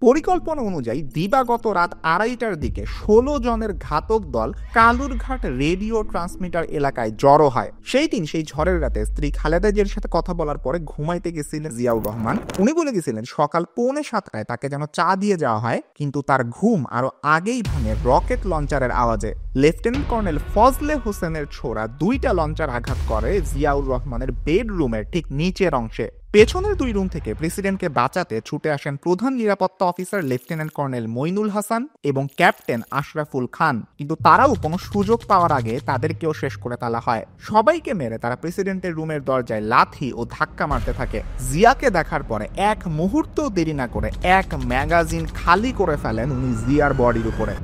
পরিকল্পনা অনুযায়ী দিবাগত রাত 2:30টার দিকে 16 জনের ঘাতক দল কালুরঘাট রেডিও ট্রান্সমিটার এলাকায় জড়ো হয়। সেই দিন সেই ঝড়ের রাতে স্ত্রী খালেদা জিয়ার সাথে কথা বলার পরে ঘুমাইতে গেছিলেন জিয়াউর রহমান। উনি বলে গেছিলেন সকাল 6:45টায় তাকে যেন চা দিয়ে যাওয়া হয়, কিন্তু তার ঘুম আরো আগেই ভাঙে রকেট লঞ্চারের আওয়াজে। লেফটেন্যান্ট কর্নেল ফজলে হোসেনের ছোড়া 2টা লঞ্চার আঘাত করে জিয়াউর রহমানের বেডরুমের ঠিক নিচের অংশে। পেছনের 2 রুম থেকে প্রেসিডেন্টকে বাঁচাতে ছুটে আসেন প্রধান নিরাপত্তা officer lieutenant colonel Moinul Hasan এবং ক্যাপ্টেন আশরাফুল খান, কিন্তু তারাও কোনো সুযোগ পাওয়ার আগে তাদেরকেও শেষ করে ফেলা হয়। সবাইকে মেরে তারা প্রেসিডেন্টের রুমের দরজায় লাথি ও ধাক্কা মারতে থাকে। জিয়াকে দেখার পরে এক মুহূর্ত দেরি না করে এক ম্যাগাজিন খালি করে ফেলেন উনি জিয়ার বডির উপরে।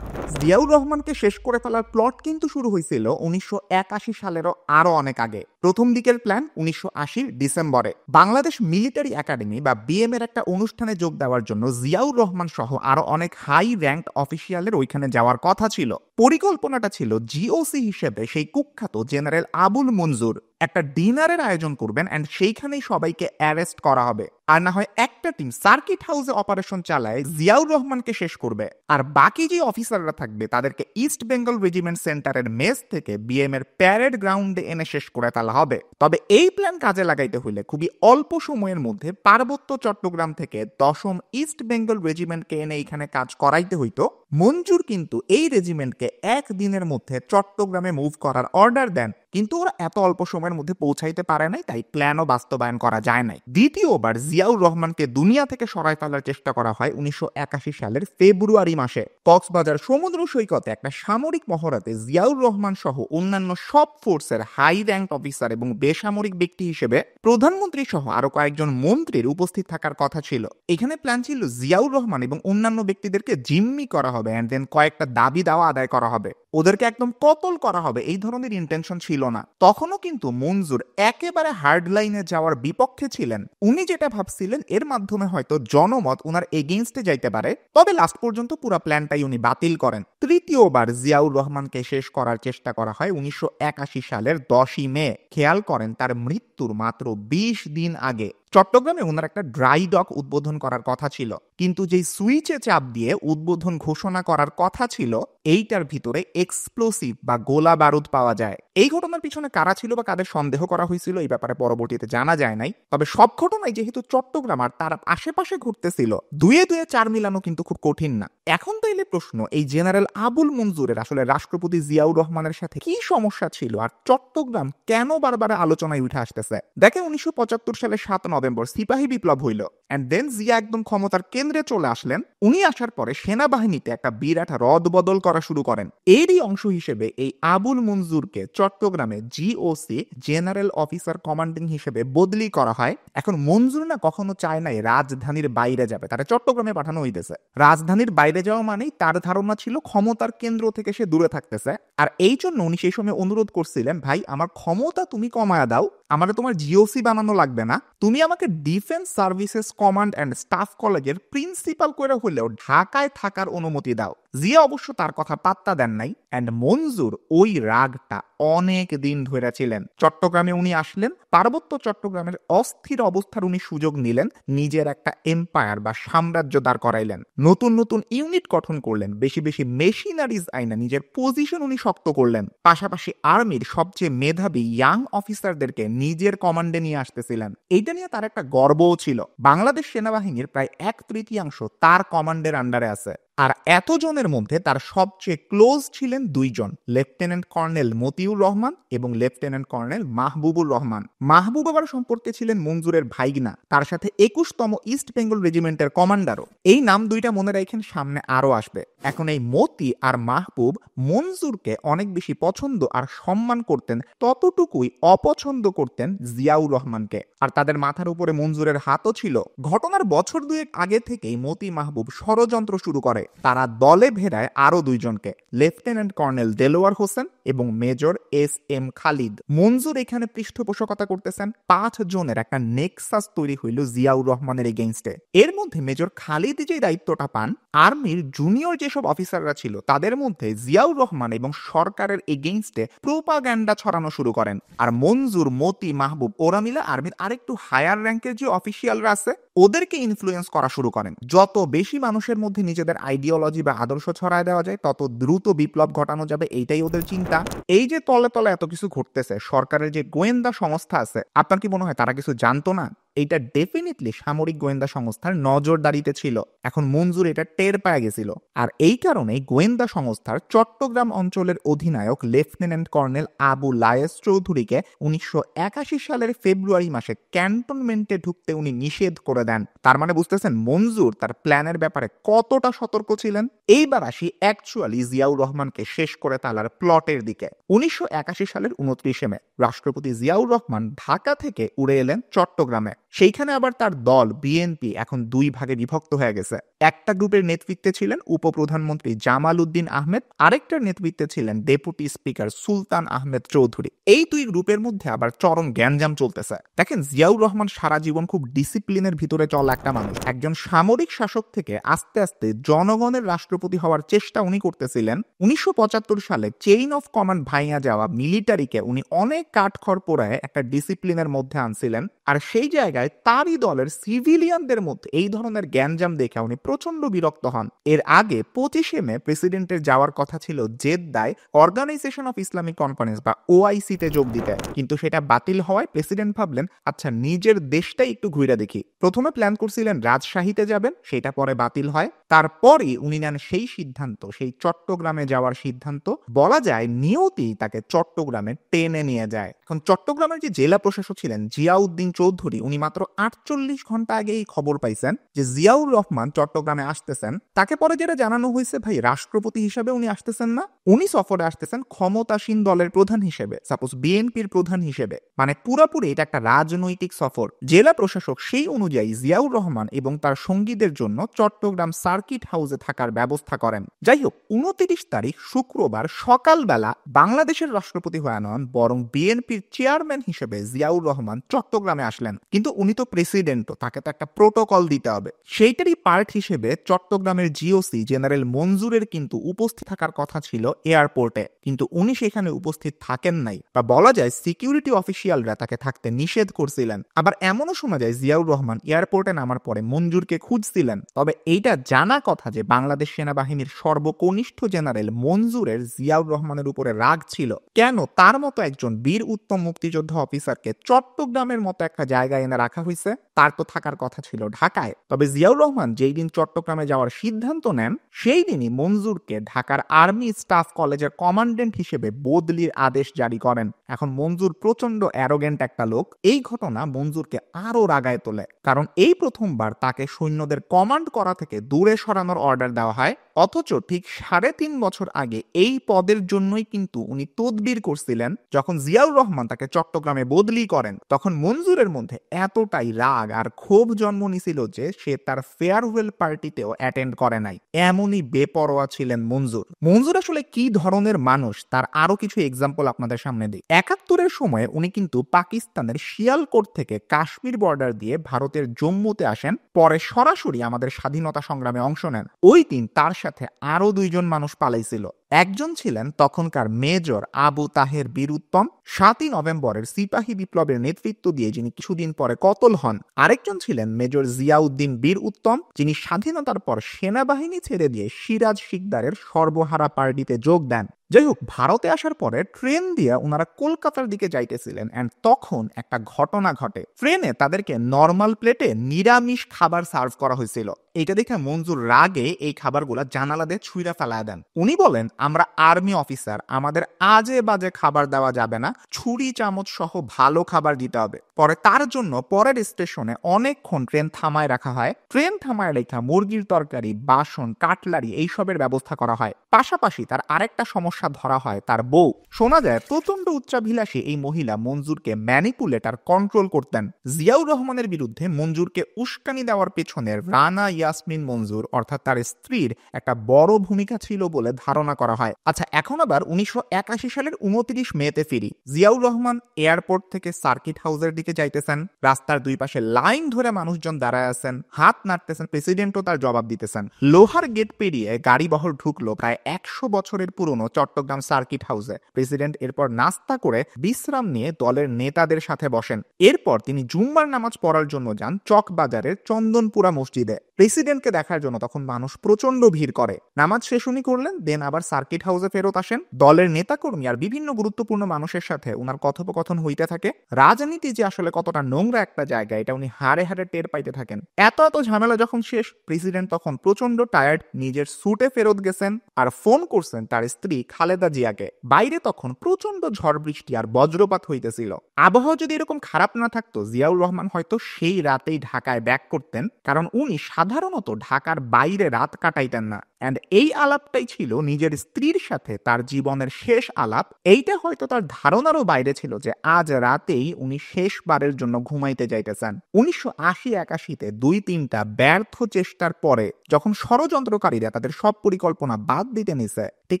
জিয়াউর রহমানকে শেষ করে ফেলার প্লট কিন্তু শুরু হয়েছিল 1981 সালেরও আরো অনেক আগে। প্রথম দিকের প্ল্যান 1980 ডিসেম্বরে বাংলাদেশ মিলিটারি একাডেমি বা বিএম এর একটা অনুষ্ঠানে যোগ দেওয়ার জন্য জিয়াউর রহমান সহ আরো অনেক হাই র্যাঙ্কড অফিসিয়ালের ওইখানে যাওয়ার কথা ছিল। পরিকল্পনাটা ছিল জিওসি হিসেবে সেই কুখ্যাত জেনারেল আবুল মঞ্জুর একটা ডিনারের আয়োজন করবেন এন্ড সেইখানেই সবাইকে অ্যারেস্ট করা হবে, আর না হয় একটা টিম সার্কিট হাউসে অপারেশন চালায় জিয়াউর রহমানকে শেষ করবে, আর বাকি যে অফিসাররা থাকবে তাদেরকে ইস্ট বেঙ্গল রেজিমেন্ট সেন্টারের মেস থেকে বিএম এর প্যারেড গ্রাউন্ডে এনে শেষ করে ফেলা হবে। তবে এই প্ল্যান কাজে লাগাইতে হইলে খুবই অল্প সময়ের মধ্যে পার্বত্য চট্টগ্রাম থেকে 10ম ইস্ট বেঙ্গল রেজিমেন্টকে এনে এখানে কাজ করাইতে হইতো। মঞ্জুর কিন্তু এই রেজিমেন্টকে একদিনের মধ্যে চট্টগ্রামে মুভ করার অর্ডার দেন, কিন্তু ওরা এত অল্প সময়ের মধ্যে পৌঁছাইতে পারে নাই, তাই প্ল্যানও বাস্তবায়ন করা যায় নাই। দ্বিতীয়বার জিয়াউর রহমানকে দুনিয়া থেকে সরাই ফেলার চেষ্টা করা হয় 1981 সালের ফেব্রুয়ারি মাসে। কক্সবাজার সমুদ্র সৈকতে একটা সামরিক মহড়াতে জিয়াউর রহমান সহ অন্যান্য সব ফোর্সের হাই র্যাঙ্ক অফিসার এবং বেসামরিক ব্যক্তি হিসেবে প্রধানমন্ত্রী সহ আরো কয়েকজন মন্ত্রীর উপস্থিত থাকার কথা ছিল। এখানে প্ল্যান ছিল জিয়াউর রহমান এবং অন্যান্য ব্যক্তিদেরকে জিম্মি করা হবে এন্ড দেন কয়েকটা দাবি দাওয়া আদায় করা হবে, ওদেরকে একদম কতল করা হবে, এই ধরনের ইন্টেনশন ছিল না। তখনও কিন্তু মঞ্জুর একেবারে হার্ড লাইনে যাওয়ার বিপক্ষে ছিলেন। উনি যেটা ভাবছিলেন এর মাধ্যমে হয়তো জনমত উনার এগেইনস্টে যাইতে পারে, তবে লাস্ট পর্যন্ত পুরো প্ল্যানটাই উনি বাতিল করেন। তৃতীয়বার জিয়াউর রহমানকে শেষ করার চেষ্টা করা হয় 1981 সালের 10ই মে। খেয়াল করেন তার মৃত্যুর মাত্র 20 দিন আগে চট্টগ্রামে ওনার একটা ড্রাই ডক উদ্বোধন করার কথা ছিল, কিন্তু যেই সুইচে চাপ দিয়ে উদ্বোধন ঘোষণা করার কথা ছিল এইটার ভিতরে এক্সপ্লোসিভ বা গোলা বারুদ পাওয়া যায়। এই ঘটনার পিছনে কারা ছিল বা কাদের সন্দেহ করা হয়েছিল এই ব্যাপারে পরবর্তীতে জানা যায় নাই, তবে সব ঘটনাই যেহেতু চট্টগ্রাম আর তার আশেপাশে ঘটতেছিল, দুয়ে দুয়ে চার মিলানো কিন্তু খুব কঠিন না। এখন তাইলে প্রশ্ন, এই জেনারেল আবুল মঞ্জুরের আসলে রাষ্ট্রপতি জিয়াউর রহমানের সাথে কি সমস্যা ছিল আর চট্টগ্রাম কেন বারবার আলোচনায় উঠে আসতেছে? দেখে 1975 সালের 7 নভেম্বর সিপাহী বিপ্লব হইল এন্ড দেন জিয়া একদম ক্ষমতার কেন্দ্রে চলে আসলেন। উনি আসার পরে সেনাবাহিনীতে একটা বিরাট রদ বদল করা শুরু করেন। এরই অংশ হিসেবে এই আবুল মঞ্জুরকে চট্টগ্রামে জিওসি জেনারেল অফিসার কমান্ডিং হিসেবে বদলি করা হয়। এখন মঞ্জুর না কখনো চায় নাই রাজধানীর বাইরে যাবে, তারা চট্টগ্রামে পাঠানো হইতেছে। রাজধানীর বাইরে যাওয়া মানেই তার ধারণা ছিল ক্ষমতার কেন্দ্র থেকে সে দূরে থাকতেছে, আর এই জন্য উনি সেই সময় অনুরোধ করছিলেন, ভাই আমার ক্ষমতা তুমি কমায়া দাও, আমাকে তোমার জিওসি বানানো লাগবে না, তুমি আমাকে defence services command and staff কলেজের প্রিন্সিপাল করে হলেও ঢাকায় থাকার অনুমতি দাও। জিয়া অবশ্য তার কথা পাত্তা দেন নাই অ্যান্ড মঞ্জুর ওই রাগটা অনেক দিন ধরে ছিলেন। চট্টগ্রামে উনি আসলেন, পার্বত্য চট্টগ্রামের অস্থির অবস্থার উনি সুযোগ নিলেন, নিজের একটা এম্পায়ার বা সাম্রাজ্য দাঁড় করাইলেন, নতুন নতুন ইউনিট গঠন করলেন, বেশি বেশি মেশিনারিজ আইনা নিজের পজিশন উনি শক্ত করলেন, পাশাপাশি আর্মির সবচেয়ে মেধাবী ইয়াং অফিসারদেরকে নিজের কমান্ডে নিয়ে আসতেছিলেন। এইটা নিয়ে তার একটা গর্বও ছিল। বাংলাদেশ সেনাবাহিনীর প্রায় 1/3 তার কমান্ডের আন্ডারে আছে, আর এতজনের মধ্যে তার সবচেয়ে ক্লোজ ছিলেন 2 জন, লেফটেন্যান্ট কর্নেল মতিউর রহমান এবং লেফটেন্যান্ট কর্নেল মাহবুবুর রহমান। মাহবুব আবার সম্পর্কে ছিলেন মঞ্জুরের ভাইগনা, তার সাথে 21তম ইস্ট বেঙ্গল রেজিমেন্টের কমান্ডারও। এই নাম দুইটা মনে রাখেন, সামনে আরো আসবে। এখন এই মতি আর মাহবুব মঞ্জুরকে অনেক বেশি পছন্দ আর সম্মান করতেন, ততটুকুই অপছন্দ করতেন জিয়াউর রহমানকে, আর তাদের মাথার উপরে মঞ্জুরের হাতও ছিল। ঘটনার বছর 2 আগে থেকেই মতি মাহবুব ষড়যন্ত্র শুরু করে। তারা দলে ভেড়ায় আরো দুইজনকে, লেফটেন্যান্ট কর্নেল দেলোয়ার হোসেন এবং মেজর এস এম খালিদ। মঞ্জুর এখানে পৃষ্ঠপোষকতা করতেছেন। 5 জনের একটা নেক্সাস তৈরি হইল জিয়াউর রহমানের এগেইনস্টে। এর মধ্যে মেজর খালিদ যে দায়িত্বটা পান, আর্মির জুনিয়র যেসব অফিসাররা ছিল তাদের মধ্যে জিয়াউর রহমান এবং সরকারের এগেইনস্টে প্রোপাগান্ডা ছড়ানো শুরু করেন। আর মঞ্জুর, মতি, মাহবুব ওরা মিলে আর্মির আরেকটু হায়ার র্যাঙ্কের যে অফিসিয়ালরা আছে ওদেরকে ইনফ্লুয়েন্স করা শুরু করেন। যত বেশি মানুষের মধ্যে নিজেদের আইডিওলজি বা আদর্শ ছড়ায় দেওয়া যায় তত দ্রুত বিপ্লব ঘটানো যাবে, এইটাই ওদের চিন্তা। এই যে তলে তলে এত কিছু ঘটতেছে, সরকারের যে গোয়েন্দা সংস্থা আছে, আপনার কি মনে হয় তারা কিছু জানতো না? এইটা ডেফিনেটলি সামরিক গোয়েন্দা সংস্থার নজরদারিতে ছিল। এখন মঞ্জুর এটা টের পায় গেছিল। আর এই কারণে গোয়েন্দা সংস্থার চট্টগ্রাম অঞ্চলের অধিনায়ক লেফটেন্যান্ট কর্নেল আবু লায়েস চৌধুরীকে 1981 সালের ফেব্রুয়ারি মাসে ক্যান্টনমেন্টে ঢুকতে উনি নিষেধ করে দেন। তার মানে বুঝতেছেন মঞ্জুর তার প্ল্যানের ব্যাপারে কতটা সতর্ক ছিলেন। এইবার আসি অ্যাকচুয়ালি জিয়াউর রহমানকে শেষ করে তালার প্লটের দিকে। 1981 সালের 29 মে রাষ্ট্রপতি জিয়াউর রহমান ঢাকা থেকে উড়ে এলেন চট্টগ্রামে। সেইখানে আবার তার দল বিএনপি এখন দুই ভাগে বিভক্ত হয়ে গেছে। একটা গ্রুপের নেতৃত্বে ছিলেন উপপ্রধানমন্ত্রী জামাল উদ্দিন আহমেদ, আরেকটার নেতৃত্বে ছিলেন ডেপুটি স্পিকার সুলতান আহমেদ চৌধুরী। এই দুই গ্রুপের মধ্যে আবার চরম গ্যাঞ্জাম চলতেছে। দেখেন, জিয়াউর রহমান সারা জীবন খুব ডিসিপ্লিনের ভিতরে চলা একটা মানুষ। একজন সামরিক শাসক থেকে আস্তে আস্তে জনগণের রাষ্ট্রপতি হওয়ার চেষ্টা উনি করতেছিলেন। 1975 সালে চেইন অফ কমান্ড ভাইয়া যাওয়া মিলিটারিকে উনি অনেক কাঠখড় পোড়ায় একটা ডিসিপ্লিনের মধ্যে আনছিলেন। আর সেই জায়গায় তারই দলের সিভিলিয়ানদের মধ্যে এই ধরনের গ্যাঞ্জাম দেখে উনি প্রচন্ড বিরক্ত হন। এর আগে 25 মে প্রেসিডেন্টের যাওয়ার কথা ছিল জেদ্দায় অর্গানাইজেশন অফ ইসলামিক কনফারেন্স বা ওআইসিতে যোগ দিতে, কিন্তু সেটা বাতিল হওয়ায় প্রেসিডেন্ট ভাবলেন আচ্ছা নিজের দেশটাই একটু ঘুরে দেখি। প্রথমে প্ল্যান করছিলেন রাজশাহীতে যাবেন, সেটা পরে বাতিল হয়। তারপরই উনি নেন সেই সিদ্ধান্ত, সেই চট্টগ্রামে যাওয়ার সিদ্ধান্ত। বলা যায় নিয়তি তাকে চট্টগ্রামে টেনে নিয়ে যায়। এখন চট্টগ্রামের যে জেলা প্রশাসক ছিলেন জিয়াউদ্দিন চৌধুরী, উনি মাত্র 48 ঘন্টা আগে এই খবর পাইছেন যে জিয়াউর রহমান চট্টগ্রামে আসতেছেন। তাকে পরে যেটা জানানো হয়েছে, ভাই রাষ্ট্রপতি হিসেবে উনি আসতেছেন না, উনি সফরে আসতেছেন ক্ষমতাসীন দলের প্রধান হিসেবে, সাপোজ বিএনপির প্রধান হিসেবে। মানে পুরোপুরি এটা একটা রাজনৈতিক সফর। জেলা প্রশাসক সেই অনুযায়ী জিয়াউর রহমান এবং তার সঙ্গীদের জন্য চট্টগ্রাম সার্কিট হাউসে থাকার ব্যবস্থা করেন। যাই হোক, 29 তারিখ শুক্রবার সকালবেলা বাংলাদেশের রাষ্ট্রপতি হয়ে নন, বরং বিএনপির চেয়ারম্যান হিসেবে জিয়াউর রহমান চট্টগ্রামে আসলেন। কিন্তু উনি তো প্রেসিডেন্টও, তাকে তো একটা প্রোটোকল দিতে হবে। সেইটারই পার্ট হিসেবে চট্টগ্রামের জিওসি জেনারেল মঞ্জুরের কিন্তু উপস্থিত থাকার কথা ছিল এয়ারপোর্টে, কিন্তু উনি সেখানে উপস্থিত থাকেন নাই, বা বলা যায় সিকিউরিটি অফিসিয়ালরা তাকে থাকতে নিষেধ করছিলেন। আবার এমনও শোনা যায় জিয়াউর রহমান এয়ারপোর্টে নামার পরে মঞ্জুরকে খুঁজছিলেন। তবে এইটা জানা কথা যে বাংলাদেশ সেনাবাহিনীর সর্বকনিষ্ঠ জেনারেল মঞ্জুরের জিয়াউর রহমানের উপরে রাগ ছিল। কেন তার মতো একজন বীর উত্তম মুক্তিযোদ্ধা অফিসারকে চট্টগ্রামের মতো একটা জায়গায় এনে রাখা হয়েছে? তার তো থাকার কথা ছিল ঢাকায়। তবে জিয়াউর রহমান যেই দিন চট্টগ্রামে যাওয়ার সিদ্ধান্ত নেন, সেই দিনই মঞ্জুরকে ঢাকার আর্মি স্টাফ কলেজের কমান্ডেন্ট হিসেবে বদলির আদেশ জারি করেন। এখন মঞ্জুর প্রচন্ড অ্যারোগেন্ট একটা লোক। এই ঘটনা মঞ্জুরকে আরো রাগায় তোলে, কারণ এই প্রথমবার তাকে সৈন্যদের কমান্ড করা থেকে দূরে সরানোর অর্ডার দেওয়া হয়। অথচ ঠিক 3.5 বছর আগে এই পদের জন্যই কিন্তু উনি তদবির করছিলেন। যখন জিয়াউর রহমান তাকে চট্টগ্রামে বদলি করেন, তখন মঞ্জুরের মধ্যে এতটাই রাগ আর ক্ষোভ জন্ম নিছিল যে সে তার ফেয়ারওয়েল পার্টিতেও অ্যাটেন্ড করে নাই। এমনই বেপরোয়া ছিলেন মঞ্জুর। মঞ্জুর আসলে কি ধরনের মানুষ তার আরো কিছু এক্সাম্পল আপনাদের সামনে দিই। 71-এর সময় উনি কিন্তু পাকিস্তানের শিয়ালকোট থেকে কাশ্মীর বর্ডার দিয়ে ভারতের জম্মুতে আসেন, পরে সরাসরি আমাদের স্বাধীনতা সংগ্রামে অংশ নেন। ওই দিন তার সাথে আরো 2 জন মানুষ পালাইছিল। একজন ছিলেন তখনকার মেজর আবু তাহের বীর উত্তম, 7ই নভেম্বরের সিপাহী বিপ্লবের নেতৃত্ব দিয়ে যিনি কিছুদিন পরে কতল হন। আরেকজন ছিলেন মেজর জিয়াউদ্দিন বীর উত্তম, যিনি স্বাধীনতার পর সেনাবাহিনী ছেড়ে দিয়ে সিরাজ শিকদারের সর্বহারা পার্টিতে যোগ দেন। যাই হোক, ভারতে আসার পরে ট্রেন দিয়ে ওনারা কলকাতার দিকে যাইতেছিলেন, এন্ড তখন একটা ঘটনা ঘটে। ট্রেনে তাদেরকে নর্মাল প্লেটে নিরামিষ খাবার সার্ভ করা হয়েছিল। এটা দেখে মঞ্জুর রাগে এই খাবারগুলা জানালা দিয়ে ছুঁড়া ফেলায় দেন। উনি বলেন আমরা আর্মি অফিসার, আমাদের আজে বাজে খাবার দেওয়া যাবে না, ছুরি চামচ সহ ভালো খাবার দিতে হবে। পরে তার জন্য পরের স্টেশনে অনেকক্ষণ ট্রেন থামায় রাখা হয়। ট্রেন থামায় রেখা মুরগির তরকারি, বাসন, কাটলারি এইসবের ব্যবস্থা করা হয়। পাশাপাশি তার আরেকটা সমস্যা ধরা হয় তার বউ। শোনা যায় প্রচন্ড উচ্চাভিলাষী এই মহিলা মঞ্জুরকে ম্যানিপুলেট আর কন্ট্রোল করতেন। জিয়াউর রহমানের বিরুদ্ধে মঞ্জুরকে উস্কানি দেওয়ার পেছনে রানা ইয়াসমিন মঞ্জুর অর্থাৎ তার স্ত্রীর একটা বড় ভূমিকা ছিল বলে ধারণা করা হয়। আচ্ছা, এখন আবার 1981 সালের 29 মেতে ফিরি। জিয়াউর রহমান এয়ারপোর্ট থেকে সার্কিট হাউসের দিকে যাইতেছেন। রাস্তার দুই পাশে লাইন ধরে মানুষজন দাঁড়ায় আছেন, হাত নাড়তেছেন, প্রেসিডেন্টও তার জবাব দিতেছেন। লোহার গেট পেরিয়ে গাড়ি বহর ঢুকলো প্রায় 100 বছরের পুরনো চট্টগ্রাম সার্কিট হাউসে। প্রেসিডেন্ট এরপর নাস্তা করে বিশ্রাম নিয়ে দলের নেতাদের সাথে বসেন। এরপর তিনি জুম্মার নামাজ পড়ার জন্য যান চকবাজারের চন্দনপুরা মসজিদে। প্রেসিডেন্টকে দেখার জন্য তখন মানুষ প্রচন্ড ভিড় করে। নামাজ শেষ উনি করলেন, দেন আবার সার্কিট হাউসে ফেরত আসেন। দলের নেতাকর্মী আর বিভিন্ন গুরুত্বপূর্ণ মানুষের সাথে উনার কথোপকথন হইতে থাকে। রাজনীতি যে আসলে কতটা নোংরা একটা জায়গা এটা উনি হাড়ে হাড়ে টের পাইতে থাকেন। এত ঝামেলা যখন শেষ, প্রেসিডেন্ট তখন প্রচন্ড টায়ার্ড, নিজের সুটে ফেরত গেছেন আর ফোন করছেন তার স্ত্রী খালেদা জিয়াকে। বাইরে তখন প্রচন্ড ঝড় বৃষ্টি আর বজ্রপাত হইতেছিল। আবহাওয়া যদি এরকম খারাপ না থাকতো, জিয়াউর রহমান হয়তো সেই রাতেই ঢাকায় ব্যাক করতেন, কারণ উনি সাধারণত ঢাকার বাইরে রাত কাটাইতেন না। এন্ড এই আলাপটাই ছিল নিজের স্ত্রীর সাথে তার জীবনের শেষ আলাপ। এইটা হয়তো তার ধারণারও বাইরে ছিল যে আজ রাতেই উনি শেষবারের জন্য ঘুমাইতে যাইতেছেন। 1980-81-তে 2-3টা ব্যর্থ চেষ্টার পরে যখন ষড়যন্ত্রকারীরা তাদের সব পরিকল্পনা বাদ দিতে নিছে, ঠিক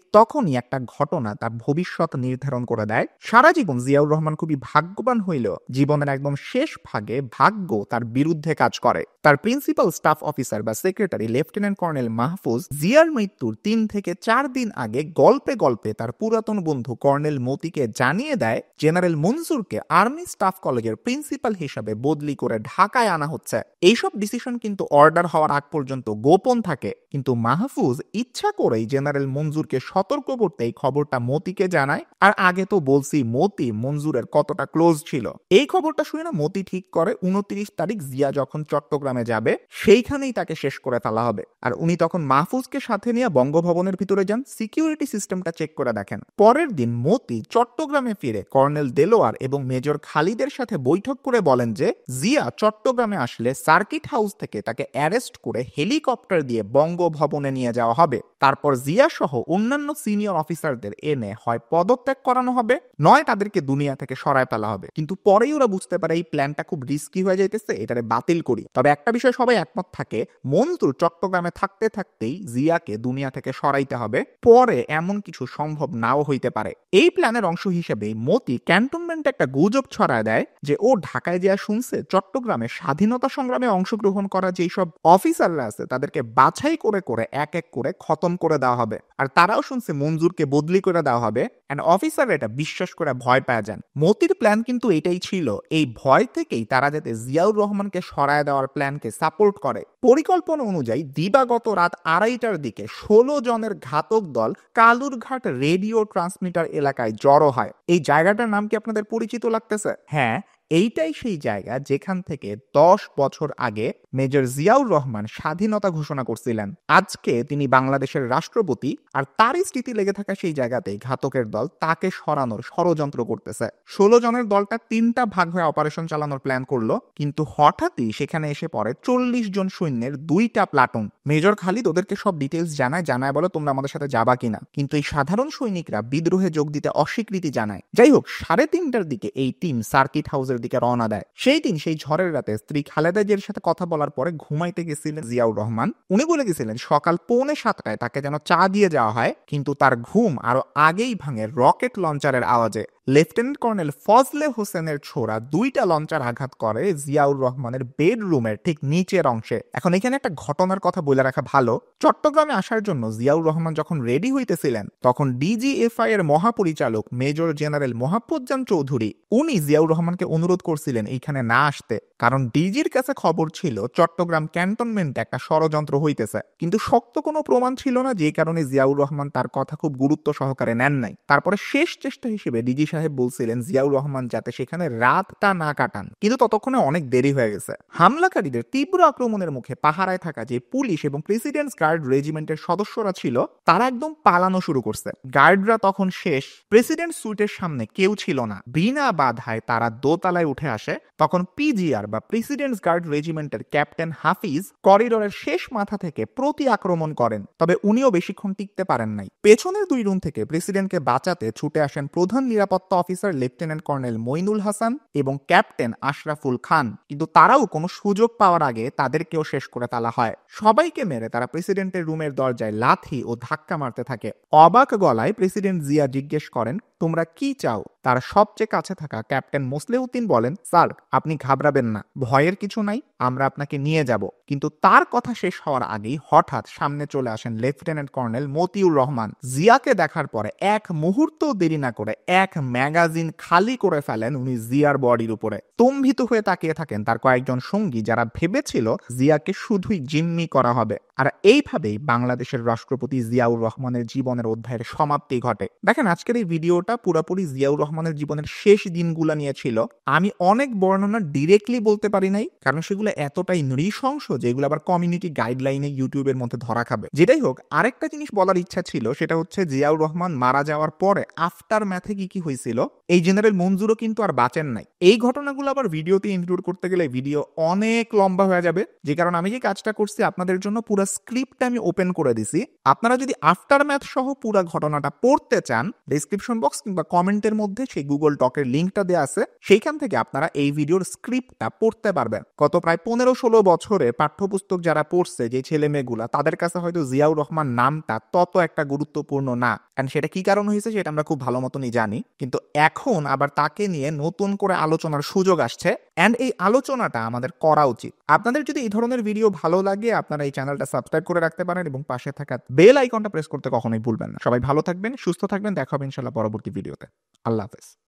তখনই একটা ঘটনা তার ভবিষ্যৎ নির্ধারণ করে দেয়। সারা জীবন জিয়াউর রহমান খুবই ভাগ্যবান হইল, জীবনের একদম শেষ ভাগে ভাগ্য তার বিরুদ্ধে কাজ করে। তার প্রিন্সিপাল স্টাফ অফিসার বা সেক্রেটারি লেফটেন্যান্ট কর্নেল মাহফুজ জিয়ার মৃত্যুর 3 থেকে 4 দিন আগে গল্পে গল্পে তার পুরাতন বন্ধু কর্নেল মতিকে জানিয়ে দেয় জেনারেল মনসুরকে আর্মি স্টাফ কলেজের প্রিন্সিপাল হিসাবে বদলি করে ঢাকায় আনা হচ্ছে। এইসব ডিসিশন কিন্তু অর্ডার হওয়ার আগ পর্যন্ত গোপন থাকে, কিন্তু মাহফুজ ইচ্ছা করেই জেনারেল মঞ্জুরকে সতর্ক করতে এই খবরটা মতিকে জানায়। আর আগে তো বলছি মতি মঞ্জুরের কতটা ক্লোজ ছিল। এই খবরটা শুনে না মতি ঠিক করে 29 তারিখ জিয়া যখন চট্টগ্রামে যাবে সেইখানেই তাকে শেষ করে ফেলা হবে। আর উনি তখন মাহফুজকে সাথে নিয়ে বঙ্গভবনের ভিতরে যান, সিকিউরিটি সিস্টেমটা চেক করে দেখেন। পরের দিন মতি চট্টগ্রামে ফিরে কর্নেল দেলোয়ার এবং মেজর খালিদের সাথে বৈঠক করে বলেন যে জিয়া চট্টগ্রামে আসলে সার্কিট হাউস থেকে তাকে অ্যারেস্ট করে হেলিকপ্টার দিয়ে বঙ্গভবনে নিয়ে যাওয়া হবে। তারপর জিয়া সহ অন্যান্য সিনিয়র অফিসারদের এনে হয় পদত্যাগ করানো হবে, নয় তাদেরকে দুনিয়া থেকে সরায় ফেলা হবে। কিন্তু পরেই ওরা বুঝতে পারে এই প্ল্যানটা খুব রিস্কি হয়ে যাইতেছে, এটারে বাতিল করি। তবে একটা বিষয় সবাই একমত থাকে, মনসুর চট্টগ্রামে থাকতে থাকতেই জিয়াকে দুনিয়া থেকে সরাইতে হবে। পরে এমন কিছু সম্ভব নাও হইতে পারে। এই প্ল্যানের অংশ হিসেবে মতি ক্যান্টনমেন্টে একটা গুজব ছড়ায় দেয় যে ও ঢাকায় যা শুনছে চট্টগ্রামে স্বাধীনতা সংগ্রামে অংশগ্রহণ করা যেই সব অফিসাররা আছে তাদেরকে বাছাই করে করে এক এক করে খতম করে দেওয়া হবে। আর তারাও শুনছে মঞ্জুরকে বদলি করে দেওয়া হবে। এন্ড অফিসাররা এটা বিশ্বাস করে ভয় পায় যান। মতির প্ল্যান কিন্তু এটাই ছিল, এই ভয় থেকেই তারা যাতে জিয়াউর রহমানকে সরায় দেওয়ার প্ল্যানকে সাপোর্ট করে। পরিকল্পনা অনুযায়ী দিবাগত রাত 2:30টার দিকে 16 জনের ঘাতক দল কালুরঘাট রেডিও ট্রান্সমিটার এলাকায় জড়ো হয়। এই জায়গাটার নাম কি আপনাদের পরিচিত লাগতেছে? হ্যাঁ, এইটাই সেই জায়গা যেখান থেকে 10 বছর আগে মেজর জিয়াউর রহমান স্বাধীনতা ঘোষণা করছিলেন। আজকে তিনি বাংলাদেশের রাষ্ট্রপতি, আর তারই স্মৃতি লেগে থাকা সেই জায়গাতেই ঘাতকের দল তাকে সরানোর ষড়যন্ত্র করতেছে। 16 জনের দলটা 3টা ভাগ হয়ে অপারেশন চালানোর প্ল্যান করলো, কিন্তু হঠাৎই সেখানে এসে পড়ে 40 জন সৈন্যের 2টা প্লাটুন। মেজর খালিদ ওদেরকে সব ডিটেলস জানায় বলে তোমরা আমাদের সাথে যাবা কিনা, কিন্তু এই সাধারণ সৈনিকরা বিদ্রোহে যোগ দিতে অস্বীকৃতি জানায়। যাই হোক, 3:30টার দিকে এই টিম সার্কিট হাউসের দিকে রওনা দেয়। সেই দিন সেই ঝড়ের রাতে স্ত্রী খালেদা জিয়ার সাথে কথা বলার পরে ঘুমাইতে গেছিলেন জিয়াউর রহমান। উনি বলে গেছিলেন সকাল 6:45টায় তাকে যেন চা দিয়ে যাওয়া হয়, কিন্তু তার ঘুম আরো আগেই ভাঙে রকেট লঞ্চারের আওয়াজে। লেফটেন্যান্ট কর্নেল ফজলে হোসেনের ছোড়া 2টা লঞ্চার আঘাত করে জিয়াউর রহমানের বেডরুমের ঠিক নিচের অংশে। এখন এখানে একটা ঘটনার কথা বলে রাখা ভালো, চট্টগ্রামে আসার জন্য জিয়াউর রহমান যখন রেডি হইতেছিলেন তখন ডিজিএফআই এর মহাপরিচালক মেজর জেনারেল মোহাম্মদজান চৌধুরী উনি জিয়াউর রহমানকে অনুরোধ করছিলেন এইখানে না আসতে, কারণ ডিজির কাছে খবর ছিল চট্টগ্রাম ক্যান্টনমেন্টে একটা ষড়যন্ত্র হইতেছে। কিন্তু শক্ত কোনো প্রমাণ ছিল না, যে কারণে জিয়াউর রহমান তার কথা খুব গুরুত্ব সহকারে নেন নাই। তারপরে শেষ চেষ্টা হিসেবে ডিজির সাথে সাহেব বলছিলেন জিয়াউর রহমান যাতে সেখানে রাতটা না কাটান, কিন্তু ততক্ষণে অনেক দেরি হয়ে গেছে। হামলাকারীদের তীব্র আক্রমণের মুখে পাহারায় থাকা যে পুলিশ এবং প্রেসিডেন্টস গার্ড রেজিমেন্টের সদস্যরা ছিল তারা একদম পালানো শুরু করছে। গার্ডরা তখন শেষ, প্রেসিডেন্ট সুইটের সামনে কেউ ছিল না। বিনা বাধায় তারা দোতলায় উঠে আসে। তখন পিজিআর বা প্রেসিডেন্টস গার্ড রেজিমেন্টের ক্যাপ্টেন হাফিজ করিডোরের শেষ মাথা থেকে প্রতি আক্রমণ করেন, তবে উনিও বেশিক্ষণ টিকতে পারেন নাই। পেছনের 2 রুম থেকে প্রেসিডেন্টকে বাঁচাতে ছুটে আসেন প্রধান নিরাপত্তা officer lieutenant colonel Moinul Hasan এবং ক্যাপ্টেন আশরাফুল খান, কিন্তু তারাও কোনো সুযোগ পাওয়ার আগে তাদেরকেও শেষ করে ফেলা হয়। সবাইকে মেরে তারা প্রেসিডেন্টের রুমের দরজায় লাথি ও ধাক্কা মারতে থাকে। অবাক গলায় প্রেসিডেন্ট জিয়া জিজ্ঞেস করেন, তোমরা কি চাও? তার সবচেয়ে কাছে থাকা ক্যাপ্টেন মোসলেউদ্দিন বলেন, স্যার আপনি ঘাবড়াবেন না, ভয়ের কিছু নাই, আমরা আপনাকে নিয়ে যাব। কিন্তু তার কথা শেষ হওয়ার আগেই হঠাৎ সামনে চলে আসেন লেফটেন্যান্ট কর্নেল মতিউর রহমান। জিয়াকে দেখার পরে এক মুহূর্ত দেরি না করে এক ম্যাগাজিন খালি করে ফেলেন উনি জিয়ার বডির উপরে। স্তম্ভিত হয়ে তাকিয়ে থাকেন তার কয়েকজন সঙ্গী, যারা ভেবেছিল জিয়াকে শুধুই জিম্মি করা হবে। আর এইভাবেই বাংলাদেশের রাষ্ট্রপতি জিয়াউর রহমানের জীবনের অধ্যায়ের সমাপ্তি ঘটে। দেখেন, আজকের এই ভিডিওটা পুরোপুরি জিয়াউর রহমানের জীবনের শেষ দিনগুলো নিয়ে ছিল। আমি অনেক বর্ণনা ডিরেক্টলি বলতে পারি নাই, কারণ সেগুলো এতটাই নৃশংস যেগুলো আবার কমিউনিটি গাইডলাইনে ইউটিউবের মধ্যে ধরা খাবে। যেটাই হোক, আরেকটা জিনিস বলার ইচ্ছা ছিল, সেটা হচ্ছে জিয়াউর রহমান মারা যাওয়ার পরে আফটার ম্যাথে কি হয়েছিল, এই জেনারেল মঞ্জুরও কিন্তু আর বাঁচেন নাই। এই ঘটনাগুলো আবার ভিডিওতে ইনক্লুড করতে গেলে ভিডিও অনেক লম্বা হয়ে যাবে, যে কারণে আমি যে কাজটা করছি আপনাদের জন্য পুরো স্ক্রিপ্ট আমি ওপেন করে দিছি। আপনারা যদি আফটার ম্যাথ সহ পুরো ঘটনাটা পড়তে চান, ডেসক্রিপশন বক্স কিংবা কমেন্টের মধ্যে সেই গুগল ডকের লিঙ্কটা দেওয়া আছে, সেইখান থেকে আপনারা এই ভিডিওর স্ক্রিপ্টটা পড়তে পারবেন। গত প্রায় 15-16 বছরে পাঠ্যপুস্তক যারা পড়ছে, যে ছেলে মেয়েগুলা, তাদের কাছে হয়তো জিয়াউর রহমান নামটা তত একটা গুরুত্বপূর্ণ না। কারণ সেটা কি কারণ হয়েছে সেটা আমরা খুব ভালো মতনই জানি, কিন্তু এখন আবার তাকে নিয়ে নতুন করে আলোচনার সুযোগ আসছে, এন্ড এই আলোচনাটা আমাদের করা উচিত। আপনাদের যদি এই ধরনের ভিডিও ভালো লাগে, আপনারা এই চ্যানেলটা সাবস্ক্রাইব করে রাখতে পারেন এবং পাশে থাকা বেল আইকনটা প্রেস করতে কখনোই ভুলবেন না। সবাই ভালো থাকবেন, সুস্থ থাকবেন, দেখা হবে ইনশাআল্লাহ পরবর্তী ভিডিওতে। আল্লাহ হাফেজ।